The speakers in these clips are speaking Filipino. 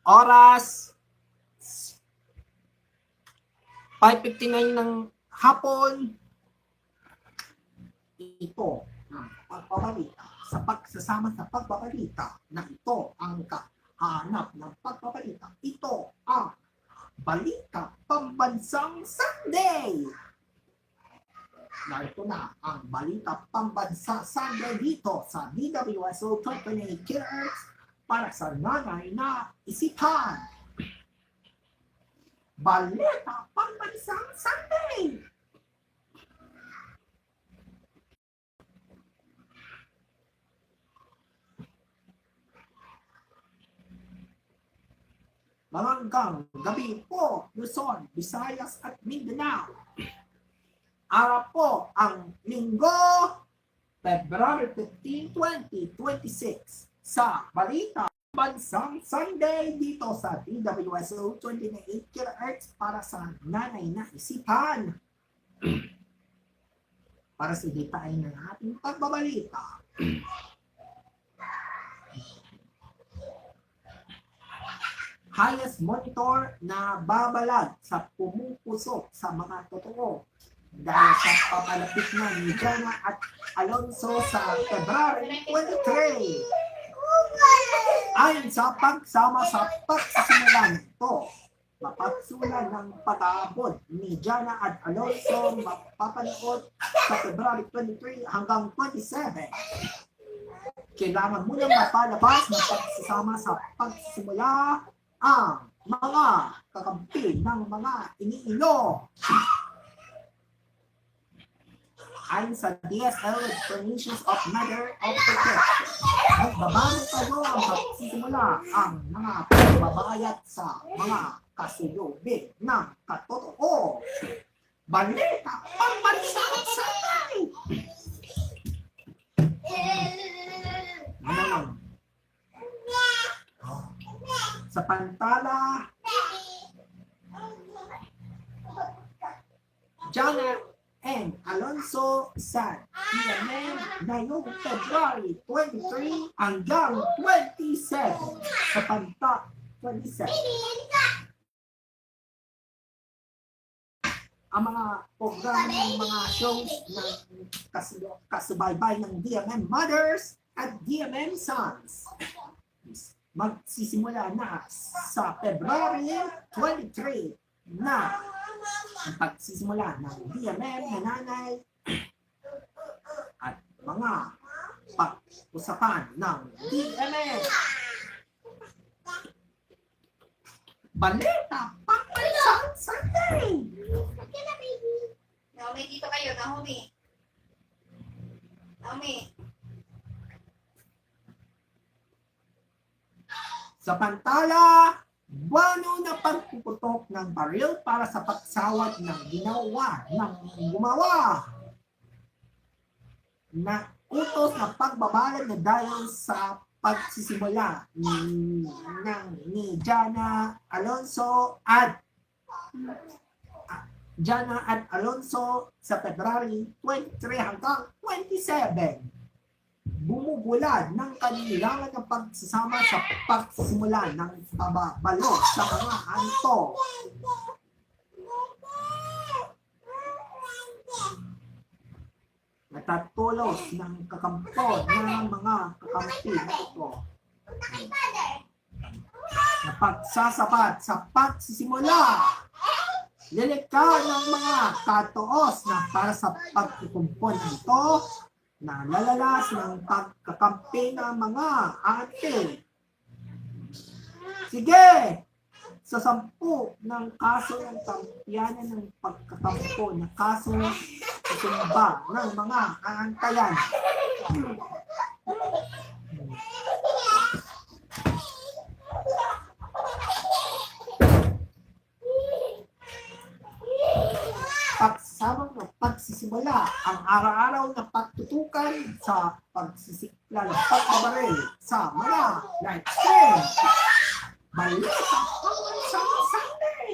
oras 5:59 ng hapon. Ito ang pagbabalita sa pagsasama sa pagbabalita na ito ang kahanap ng pagbabalita. Ito ang Balita Pambansang Sunday. Narito na ang Balita Pambansa Sunday dito sa DWSO 28 kHz para sa nanay na isipan. Balita Pambansang Sunday. Magandang gabi po, Luzon, Visayas at Mindanao. Araw po ang Linggo, February 15, 2026 sa Balita Bansang Sunday dito sa DWSO 28 kHz para sa nanay na isipan. Para sa detalye ng ating pagbabalita. Highest monitor na babalag sa pumupusok sa mga totoo dahil sa papalapit na ni Jana at Alonso sa February 23. Ayon sa pagsama sa pagsisimula nito, mapagsulan ng pag-aabot ni Jana at Alonso mapapanood sa February 23 hanggang 27. Kailangan muna mapalabas ng pagsasama sa pagsisimula ang mga kakampi ng mga iniilo. Ayon sa DSL Definitions of Matter of Protection, nagbabago tayo ang pagsisimula ang mga pagbabayad sa mga kasulubing ng katotoo. Balita Pambansang Sunday! Sa pantala, Jana and Alonso sa DMM ngayong February 23 hanggang 27 sa panta 27. Ang mga programa ng mga shows ng kasubaybay ng DMM Mothers at DMM Sons magsisimula na sa February 23 na ang pagsisimula ng DMM na nanay at mga pag-usapan ng DMM. Balita Pambansang Sunday! Naomi, dito kayo. Naomi. Sa pantala, buwano na pagpuputok ng baril para sa pagsawat ng ginawa ng gumawa na utos na pagbabalad na dahil sa pagsisimula ni Jana at Alonso sa February 23 hanggang 27. Bumubulad ng kanilangan ng pagsasama sa pagsisimula ng pababalo sa mga anto. Natatulos ng kakampo ng mga kakampi na ito na pagsasabat sa pagsisimula. Lilikha ng mga katoos na para sa pagkukumpon nito na lalalas ng pagkakampi ng mga ate. Sige! Sa 10 ng kaso ng kampiyanan ng pagkakampo na kaso sa sumba ng mga aantayan. Pagsamang ng pagsisimula ang araw-araw na pagtutukan sa pagsisikla ng pagbabaril sa mga live stream. Balita Pambansang Sunday!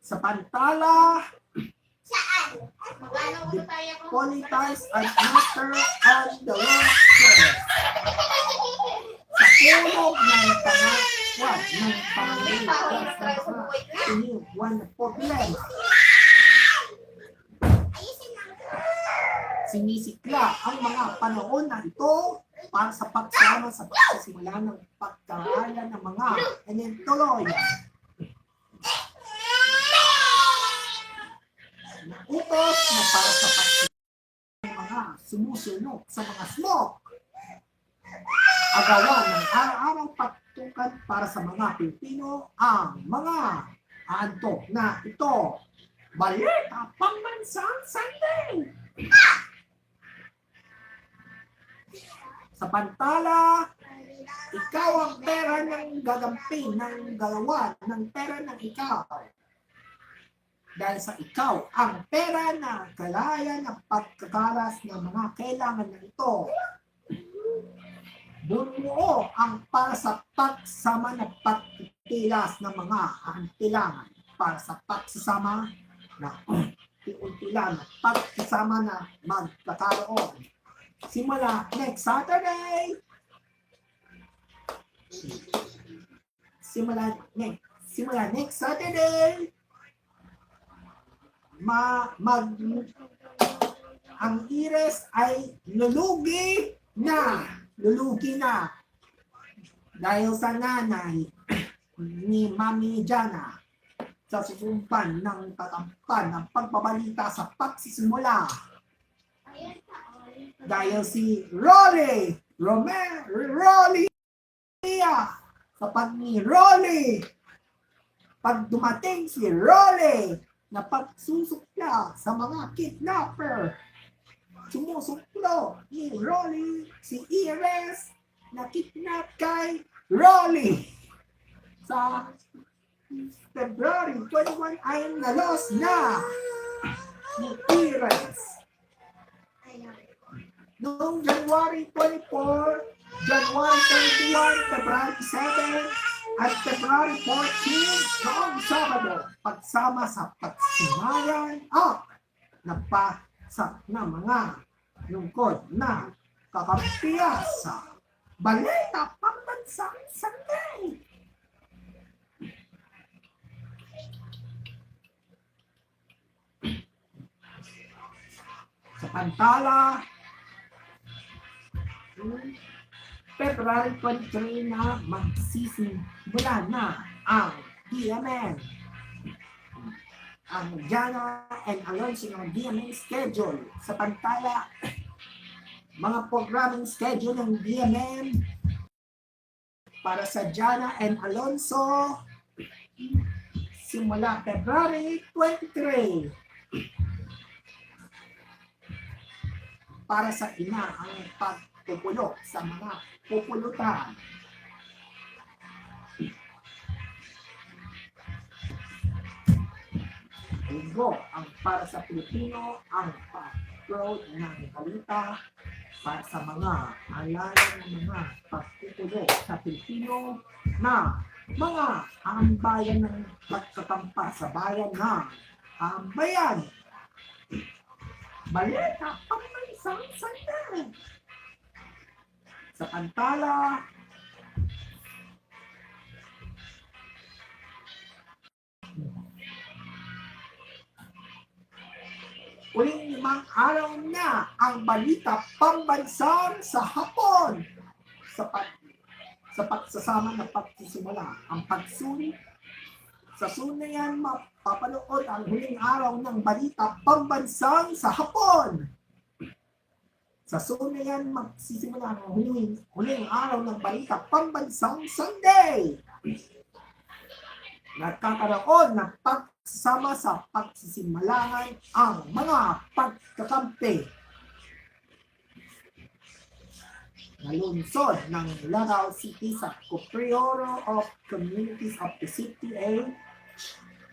Sa pantala, Saan? Politas and Master on the Waters. Sa tulog ng tangawad ng pangalitas iniwan na problema. Sinisikla ang mga panahon na ito para sa pagsama sa pagsisimula ng pagkaralan ng mga enentuloy. Utos na para sa pagsisimula ng mga sumusunod sa mga smoke. Agawan ng araw-araw patukan para sa mga Pilipino ang mga antok na ito. Balita Pambansang Sunday! Sa pantala, ikaw ang pera ng gagampi ng galawan ng pera ng ikaw. Dahil sa ikaw ang pera na kalaya ng pagkakalas ng mga kailangan na ito. Bumuo ang para sa pagsama na pagtilas ng mga kailangan para sa pagsasama na tiuntilan na pagsasama na magkakaroon. Simula next Saturday. Simula next Saturday. Ang Ires ay lulugi na dahil sa nanay ni Mami Jana sa susumpan ng tatampan ng pagbabalita sa pagsisimula. Dahil si Rolly kapag ni Rolly, pag dumating si Rolly na pagsusukla sa mga kidnapper, sumusuklo ni Rolly si Ires na kidnap kay Rolly sa February 21 ay nalos na ni Ires. Noong January 24, January 21, February 7, at February 14, noong Sabado, pagsama sa pagsimayan napasa na mga lungkod na kakampiya sa Balita Pambansang Sunday. Sa pantala, February 23 na magsisimula na ang DMN. Ang Jana and Alonso ng DMN schedule. Sa pantala, mga programming schedule ng DMN para sa Jana and Alonso simula February 23. Para sa ina ang pagpupulo sa mga pupulutan. Linggo ang para sa Pilipino ang pag-upload ng balita para sa mga alalan ng mga pagpupulo sa Pilipino na mga ambayan ng pagkakampa sa bayan ng ambayan. Balita Pambansang Sunday. Sa pantala, uling 5 araw na ang Balita Pambansang sa hapon sa pagsasama ng pagsisimula. Ang pagsulit sa sunayan mapapanood ang huling araw ng Balita Pambansang sa hapon. Sa sunayan magsisimula ang huling araw ng Balita Pambansang Sunday. Nagkakaroon ng pagsama sa pagsisimalangan ang mga pagkakampi. Nalunsod ng Lanao City sa Coprioro of Communities of the City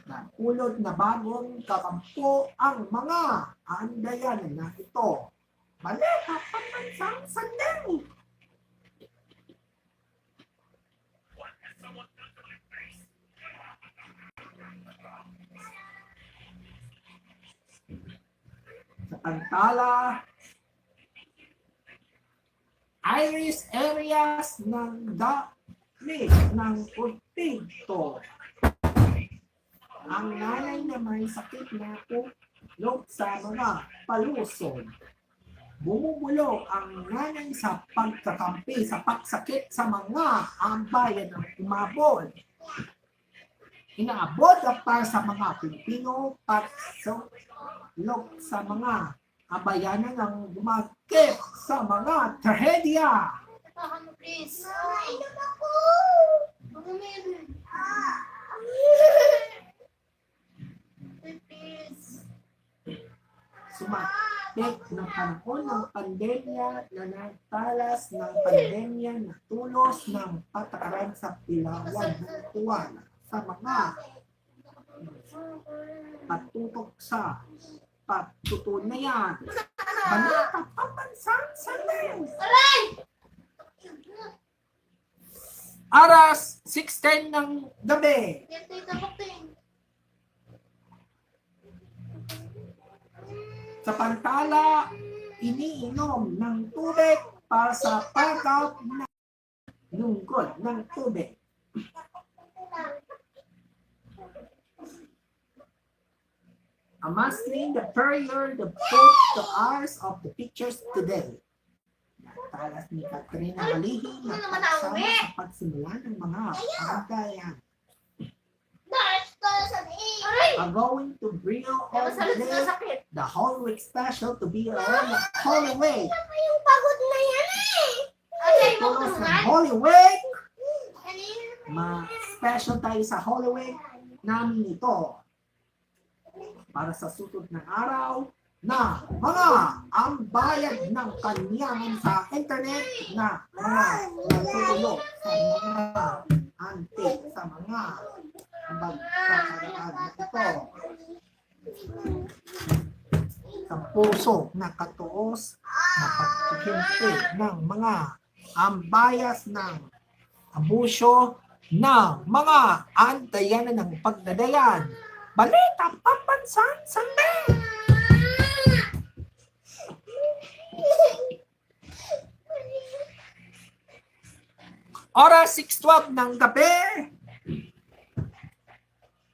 Nakulod na bagong kakampo ang mga andayan na ito. Balita Pambansang Sunday. Sa Pantala, Iris Arias ng Dalit ng Urpinto. Ang nanay na may sakit na ulo sa mga palusod. Bumubulong ang nanay sa pagkakampi sa pagsakit sa mga ambayan ng umabot. Inaabot ang para sa mga Pilipino pagsulok sa mga abayanan ng gumakit sa mga trahedya. Please. Inom ako. Please. Sumakit ng panahon ng pandemya na nagtalas ng pandemya na tulos ng patakaran sa Palawan ng tuwan sa mga patutok sa patutunayan. Balita Pambansang Sanay. Aras 6:10 ng gabi. Sa Pantala, iniinom ng tubig para sa pag-out ng lungkot ng tubig. Amasling the prayer, the book, the hours of the pictures today. Talas ni Katrina Malihi na pagsama sa pagsimula ng mga pangayan. Are going to bring on today the Holy Week special to be around the Holy Week. Yung pagod na yan eh. Tulos ng Holy Week. Ma-special tayo sa Holy Week namin ito. Para sa susunod ng araw na mga ambayad ng kanyangan sa internet na mga natutulog sa mga antik, sa mga magkakaraan na ito. Sa puso na katuos na pagkikimpi ng mga ambayas ng abusyo ng mga antayanan ng pagdadayan. Balita Pambansang Sanay. Oras 6:12 ng gabi.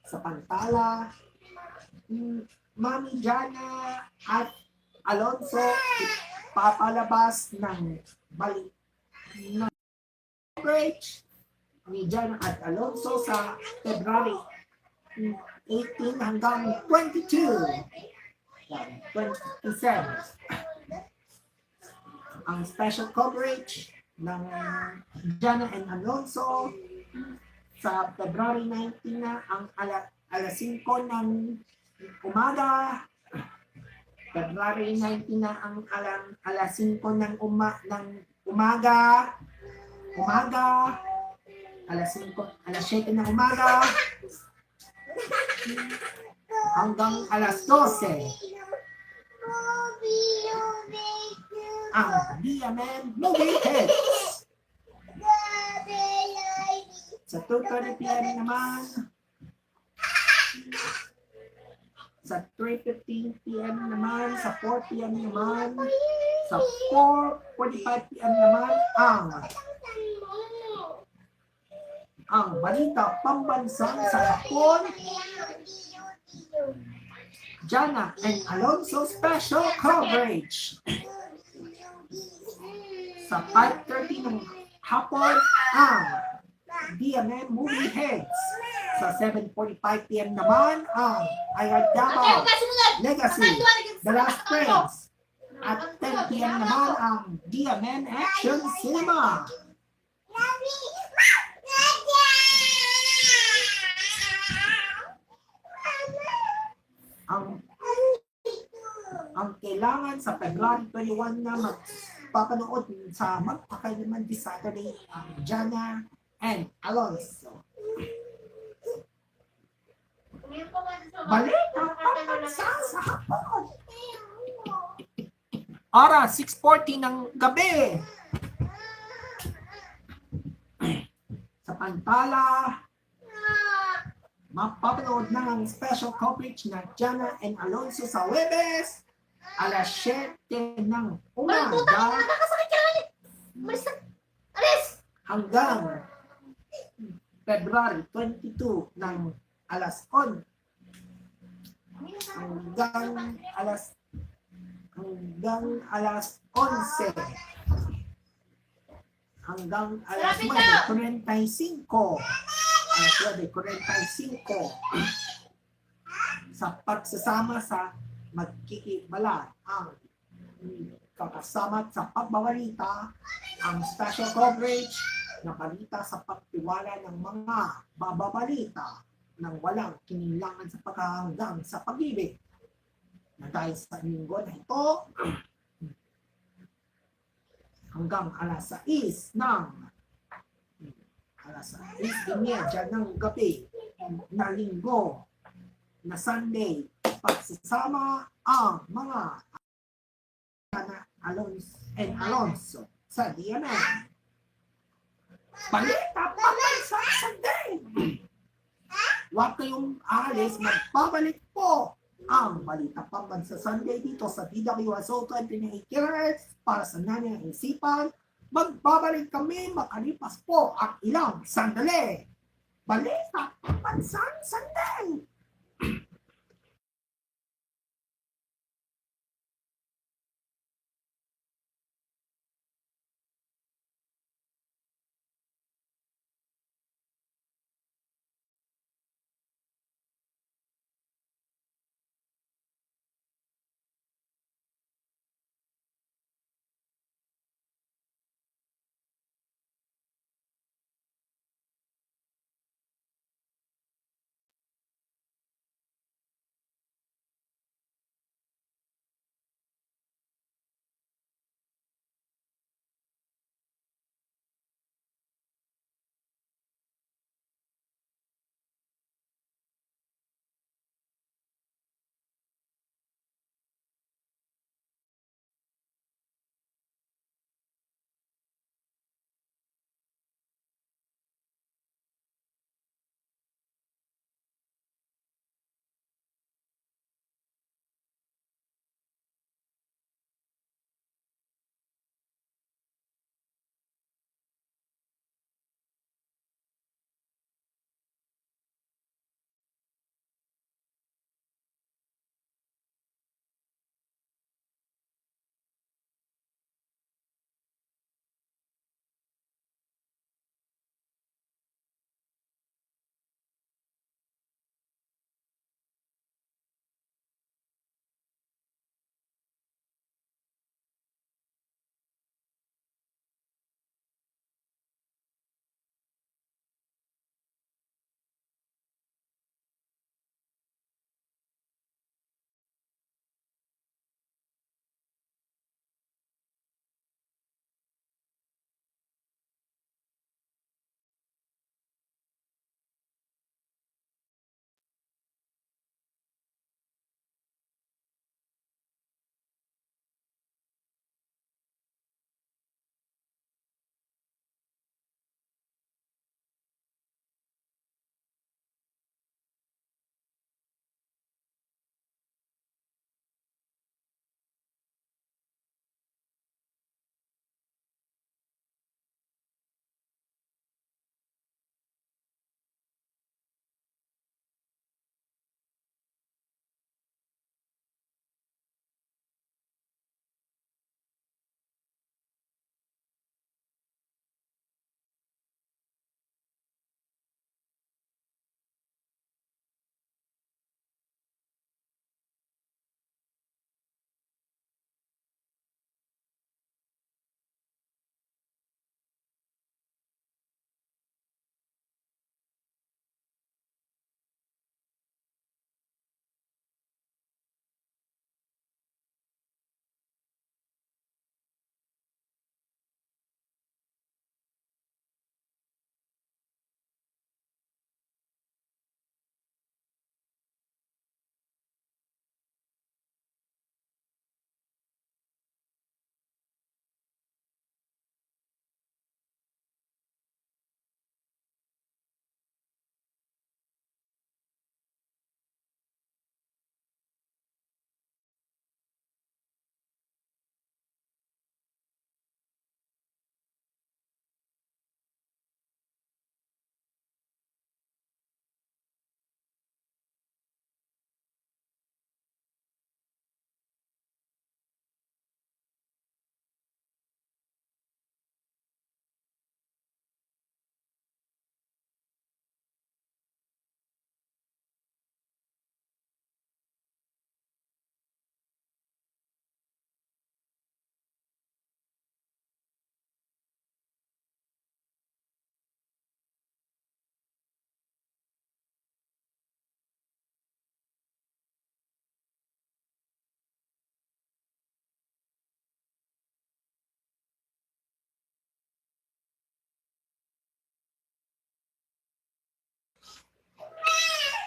Sa Pantala, Mami Jana at Alonso papalabas ng balik ng coverage ni Jana at Alonso sa February 18 hanggang 22. 27. Ang special coverage ng Jana and Alonso sa February 19 na ang alas 5 ng umaga. February 19 na ang alas 5 ng umaga. Alas 7 ng umaga. Hanggang alas 12. Ang DMN Movie Hits. Sa 2:30 p.m. naman, sa 3:15 p.m. naman, sa 4 p.m. naman, sa 4:45 p.m. naman, ang Balita Pambansang sa hapon, Jana and Alonso special coverage. Sa 5:30 ng hapon, ang DMN Movie Heads. Sa 7:45 p.m. naman, ang Ayadaba Legacy, The Last Prince. At 10 p.m. naman, ang DMN Action Cinema. Ang kailangan sa February 21 na magpapanood sa magpakailaman this Saturday ang Jana and Alonso. Balita Pambansang sa hapon. Oras 6:40 ng gabi. Sa Pantala, mapapanood ng special coverage na Jana and Alonso sa Webes alas 7 ng Walang puta, umaga nakakasakit ka naman. Malis na. Alis! hanggang February 22 ng alas 11 hanggang alas 11 hanggang alas 9:45 alas 9:45 sa pagsasama sa magkikibala ang kakasama sa pagbabalita ang special coverage na balita sa pagtiwala ng mga bababalita ng walang kinilangan sa paghahanggang sa pag-ibig na dahil sa linggo na ito hanggang alas 6 ng gabi na linggo na Sunday pagsasama ang mga Alonso sa DNN. Balita Pambansa Sunday! Huwag kayong alis, magbabalik po ang Balita Pambansa Sunday dito sa DWSO 29 kHz para sa nanay ang isipan. Magbabalik kami makalipas po ang ilang sandali. Balita Pambansa Sunday!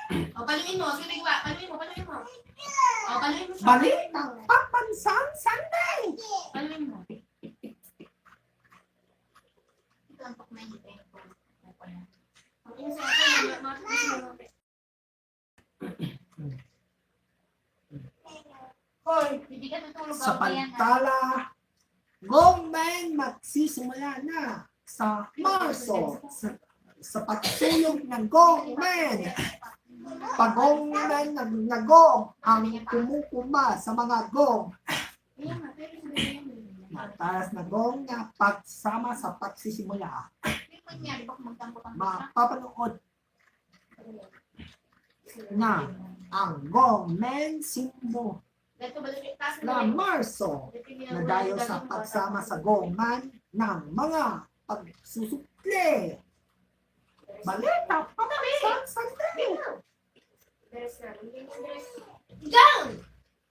O, paluin mo. Sige, ba? Paluin mo. O, paluin mo siya. Balitang Pambansang Sunday. Paluin mo. Ito ang pakmahitin ko. Ang ina sa akin, Hoy, hindi ka tutulog Sa ako yan. pantala, Gongmen magsisimula na sa Marso. Sa pagsulong ng Gongmen. Pag-Gongmen ng nagong ang kumukuma sa mga gong. Matalas na gong na pagsama sa pagsisimula. Mapapanood na ang Gongmen Simbo na Marso na dahil sa pagsama sa gongman ng mga pagsusukli. Balita, Pambansang Sunday. Gang!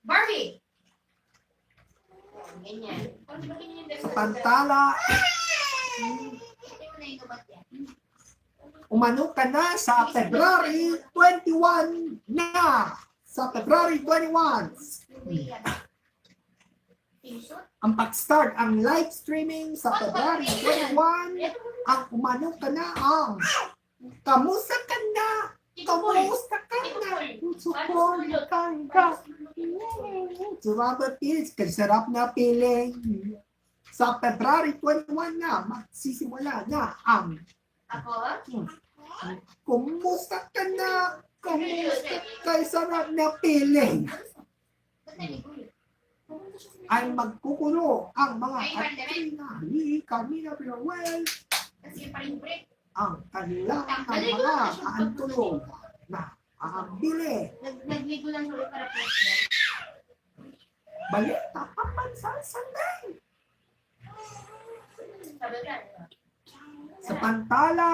Barbie! Ganyan. Sa pantala, umano ka na sa February 21 na. Sa February 21. Ang pag-start ang live streaming sa February 21. Ang umano ka na ang kamusta ka na? Kamusta ka na? Support ka na. Surabaya Pills, kasarap na piling. Sa February 21 na, magsisimula na ang Ako? kumusta ka na? Kamusta ka? Sarap na piling. Ba't naligoy? Ay magkukulo ang mga Katrina, Lee, Camila Piruel, Kasi pa rin break. ang kanilang mga aantulong na aambili. Nagligo lang ulit para po. Balita Pambansang Sunday. Sabi ka. Sa pantala,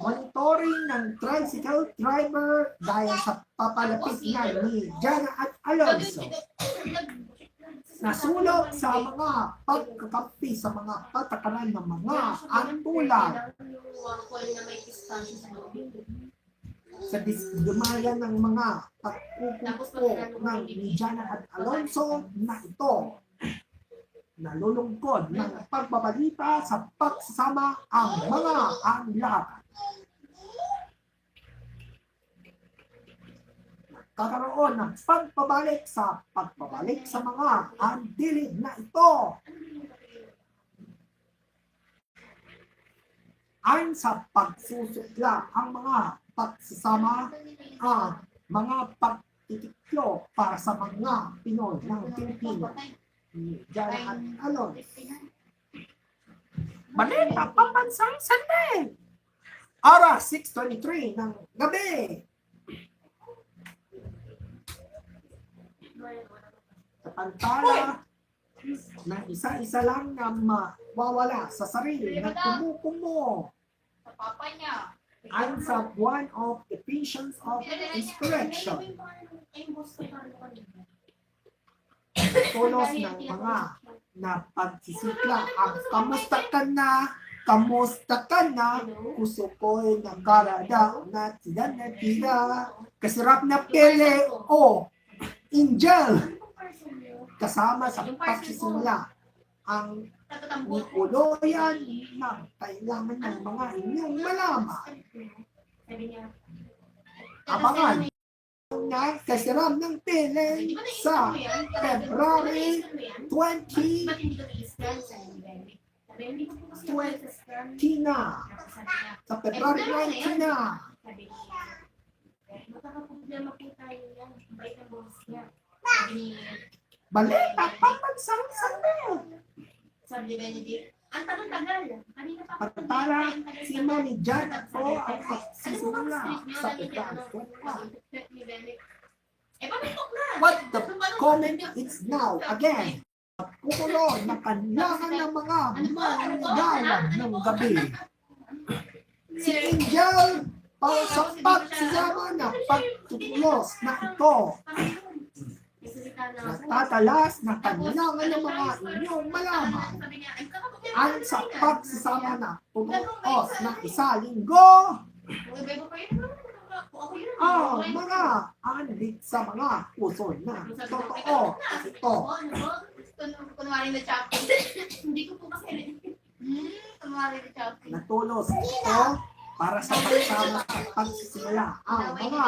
monitoring ng tricycle driver dahil sa papalapit na ni Jana at Alonso. Nasulot sa mga pagkakampi sa mga patakaran ng mga antulan sa disdumayan ng mga pagkukupo ng ni Jana at Alonso na ito. Nalulungkod ng pagbabalita sa pagsasama ang mga anlakan. Kakaroon ng pagbabalik sa mga andilid na ito. Ayon sa pagsusukla ang mga pagsasama ang mga pagtitikyo para sa mga Pinoy ng Pilipino. Jana at Alonso. Balita Pambansang Sunday. Oras 6:23 ng gabi. Sa pantala na isa-isa lang na mawawala sa sarili na kumukumo. Sa papa niya. Ayon sa one of Ephesians of Inspiration. Tulos ng mga na pagsisikla ang kamusta ka na, puso ko'y nakarada na sila na tira, kasarap na pele o angel kasama sa pagsisimula ang nikuloyan ng kailangan ng mga inyong malaman. Abangan na kasarap ng pele sa February 20 na. Sa February 20 na. Magkakaproblema po tayo yan. Bait ang boss niya. Sabi ni... Balita Pambansang Sunday. Sabi ni Benedict, ang tagal-tagal. Kanina pa ako. Pagtala, si Mami Jan po ang pagsisimula sa February. Eh, pamitok na. What the comment is now again. Kukulo na kailangan ng mga manggagawa ng gabi. Si Angel para sa pagsasama na pagtutlos na ito. Nagtatalas na kailangan ng mga inyong malaman ang sa pagsasama na pumuos na isa linggo ang mga andik sa mga puso na totoo. Ito, Kunwari na chocolate. Hindi ko po kasi rin. Kunwari na chocolate. natulos ito para sa pagsama sa pagsisimula ang mga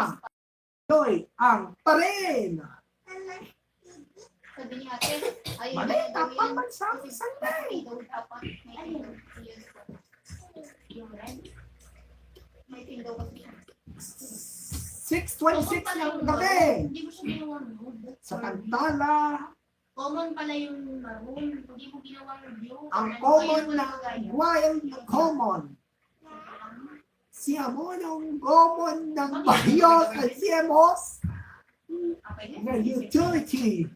Doy ang parin. Sabi ni ate, ayun. Mali, tapang bansang Sunday. May tindaw kasi. 6:26 ng gabi. Hindi mo siya ginawa nude. Sa Pantala, Common pala yung maroon. Hindi mo ginawa review. ang common na wild na common. Siyamonong common ng bahiyos at siyamos na utility.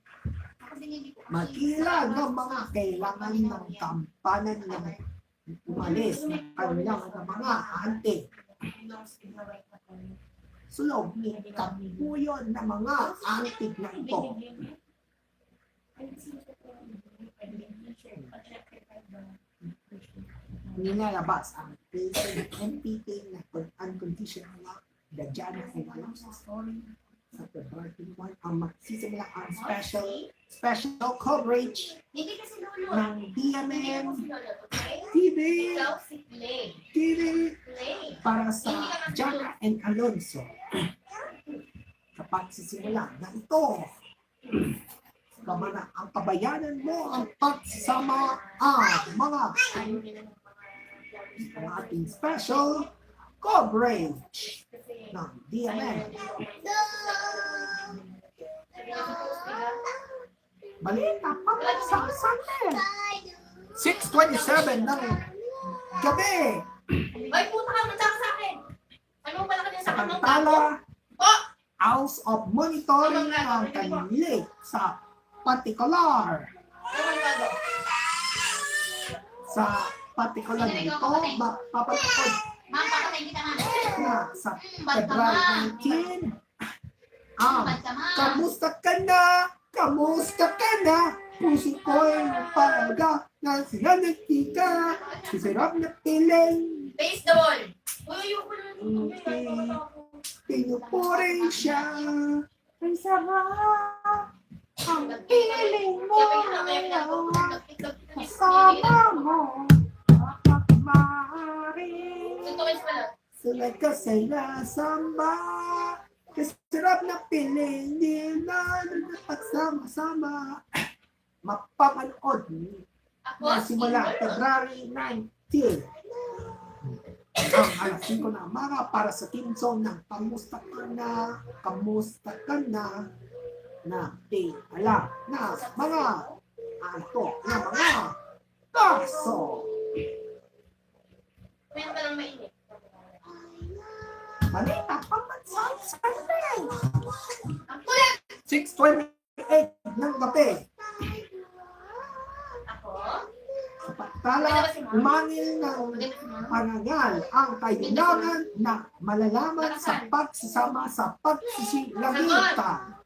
Magkila ng mga kailangan ng kampanan ng umalis ng kailangan ng mga ante. Sulog ni kapuyon ng mga antik na ito. Nilalabas ang MPT na unconditional love, the Jana Analysis sa February 21 ang magsisimula ang special coverage Hindi kasi lolo. ng DMN Hindi mo si lolo. Okay? TV Ikaw si Clay. TV Clay. para sa Jana and Alonso sa pagsisimula na ito. Kamana ang kabayanan mo ang pagsama ang mga ating special coverage ng DMN. Balita pamansang Sunday. 6:27 ng gabi Ay, puta ka, manda ka sa akin. Ano ba lang sa sa akin ng Pantala Oh! House of Monitoring ang kanilate sa particular. Sa particular na ito, mapapalikod Ma'am, papatayin kita nga. na sa February 19 ang Bad ka, ma'am. kamusta ka na? Kamusta ka na? Puso ko'y napalaga na sila nagtika. Sarap na piling. Face the wall. Uy, ayoko na. Pinupuri siya. Ang sarap. Ang piling mo. Kasama mo. Kapag maaari. Tuntukin pala. Sulat ka sa samba. Kasarap na piling. Di na pagsama-sama. Mapapanood Ako, na simula February 19. Ang alas 5 na mga para sa team zone ng kamusta ka na di alam na mga antok na mga kaso. meron ka lang mainit. Balita pamansang Sunday. Ang kulit! 6:28 ng gabi. Ako? Sa Pantala, umangil ng Maganda si ma'am. panangal ang kailangan na malalaman sa pagsasama sa pagsisilagitan.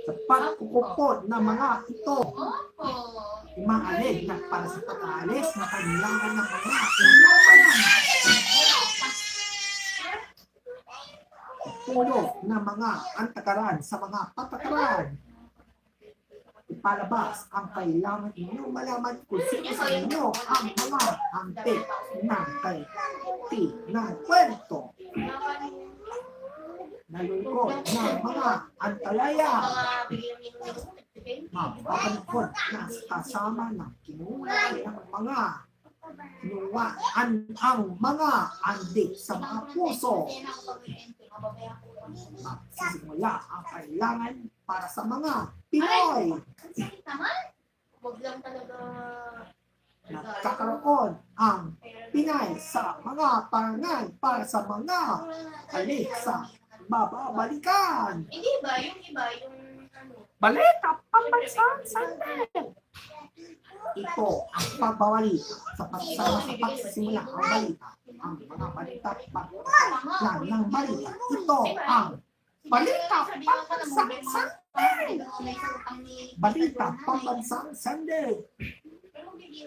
Sa pagkukupot ng mga ito, Opo. umaalig na para sa pag-aalis na kailangan ng mga kailangan. Puno ng mga antakaran sa mga patakaran. Ipalabas ang kailangan inyong malaman kung sino sa inyo ang mga antik ng kay ng kwento. Nalungkot ng mga antalaya. Mga bigyan ng Mapapalikod na kasama ng kinuha ng mga kinuhaan ang mga andik sa mga puso. Magsisimula ang kailangan para sa mga Pinoy. sakit naman. Huwag lang talaga. Nagkakaroon ang Pinay sa mga parangal para sa mga alik sa bababalikan. Hindi ba? Yung iba, yung ano. Balita pambansang Sunday. Ito ang pagbabalita sa pagsama sa pagsisimula ang balita. Ang mga balita pagkaklan ng balita. Ito ang balita pambansang Sunday. Pangit na may sa utang ni... Balita Pambansang Sunday. Pero hindi.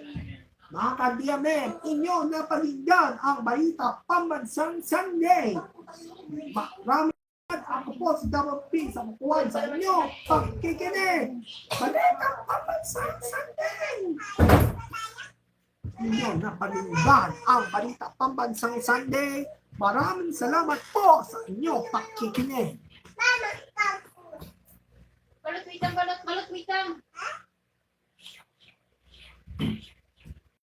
Mga ka-DMM, inyo napakinggan ang Balita Pambansang Sunday. Maraming ako po si Double P sa kukuhan sa inyo pagkikinig. Balita Pambansang Sunday. Inyo napakinggan ang Balita Pambansang Sunday. Maraming salamat po sa inyo pagkikinig. Balot witang, balot witang.